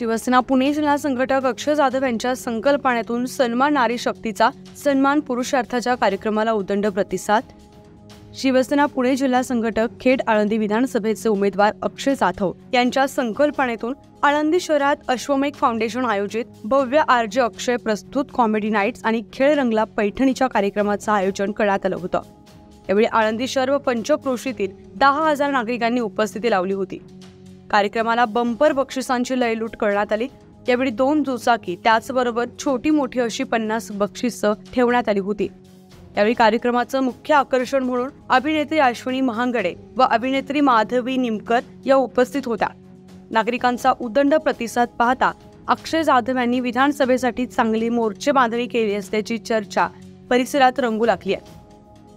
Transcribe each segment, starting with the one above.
शिवसेना पुणे जिल्हा संघटक अक्षय जाधव यांच्या संकल्पनेतून सन्मान नारी शक्तीचा सन्मान पुरुषार्थाच्या कार्यक्रमाला उदंड प्रतिसाद। शिवसेना पुणे जिल्हा संघटक खेड आळंदी विधानसभेचे उमेदवार अक्षय जाधव यांच्या संकल्पनेतून आळंदी शहरात अश्वमेघ फाउंडेशन आयोजित भव्य आरजे अक्षय प्रस्तुत कॉमेडी नाईट्स आणि खेळ रंगला पैठणीच्या कार्यक्रमाचं आयोजन करण्यात आलं होतं। यावेळी आळंदी शहर व पंचक्रोशीतील 10,000 नागरिकांनी उपस्थिती लावली होती। कार्यक्रमाला बंपर बक्षिसांची लयलूट करण्यात आली। यावेळी 2 दुचाकी त्याचबरोबर छोटी मोठी अशी 50 बक्षिसं ठेवण्यात आली होती। यावेळी कार्यक्रमाचं मुख्य आकर्षण म्हणून अभिनेत्री अश्विनी महांगडे व अभिनेत्री माधवी निमकर या उपस्थित होत्या। नागरिकांचा उदंड प्रतिसाद पाहता अक्षय जाधव यांनी विधानसभेसाठी चांगली मोर्चे बांधणी केली असल्याची चर्चा परिसरात रंगू लागली आहे।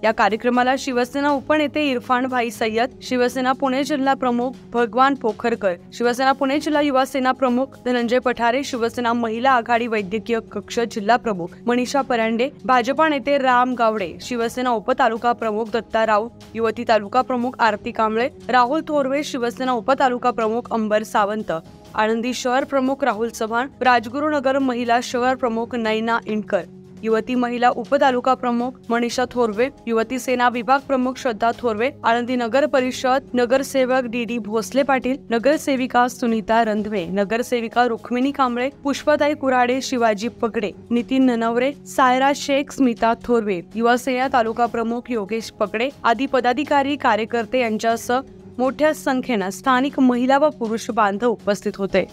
या कार्यक्रमाला शिवसेना उपनेते इरफान भाई सय्यद, शिवसेना पुणे जिल्हा प्रमुख भगवान पोखरकर, शिवसेना पुणे जिल्हा युवा सेना प्रमुख धनंजय पठारे, शिवसेना महिला आघाडी वैद्यकीय कक्ष जिल्हा प्रमुख मनीषा परांडे, भाजपा नेते राम गावडे, शिवसेना उपतालुका प्रमुख दत्ता राऊत, युवती तालुका प्रमुख आरती कांबळे, राहुल थोरवे, शिवसेना उपतालुका प्रमुख अंबर सावंत, आळंदी शहर प्रमुख राहुल चव्हाण, राजगुरुनगर महिला शहर प्रमुख नैना इंडकर, युवती महिला उपतालुका प्रमुख मनीषा थोरवे, युवती सेना विभाग प्रमुख श्रद्धा थोरवे, आळंदी नगर परिषद नगरसेवक डी भोसले पाटील, नगरसेविका सुनीता रंधवे, नगरसेविका रुक्मिणी कांबळे, पुष्पताई कुराडे, शिवाजी पगडे, नितीन ननवरे, सायरा शेख, स्मिता थोरवे, युवा सेना तालुका प्रमुख योगेश पगडे आदी पदाधिकारी कार्यकर्ते यांच्यासह मोठ्या संख्येने स्थानिक महिला व पुरुष बांधव उपस्थित होते।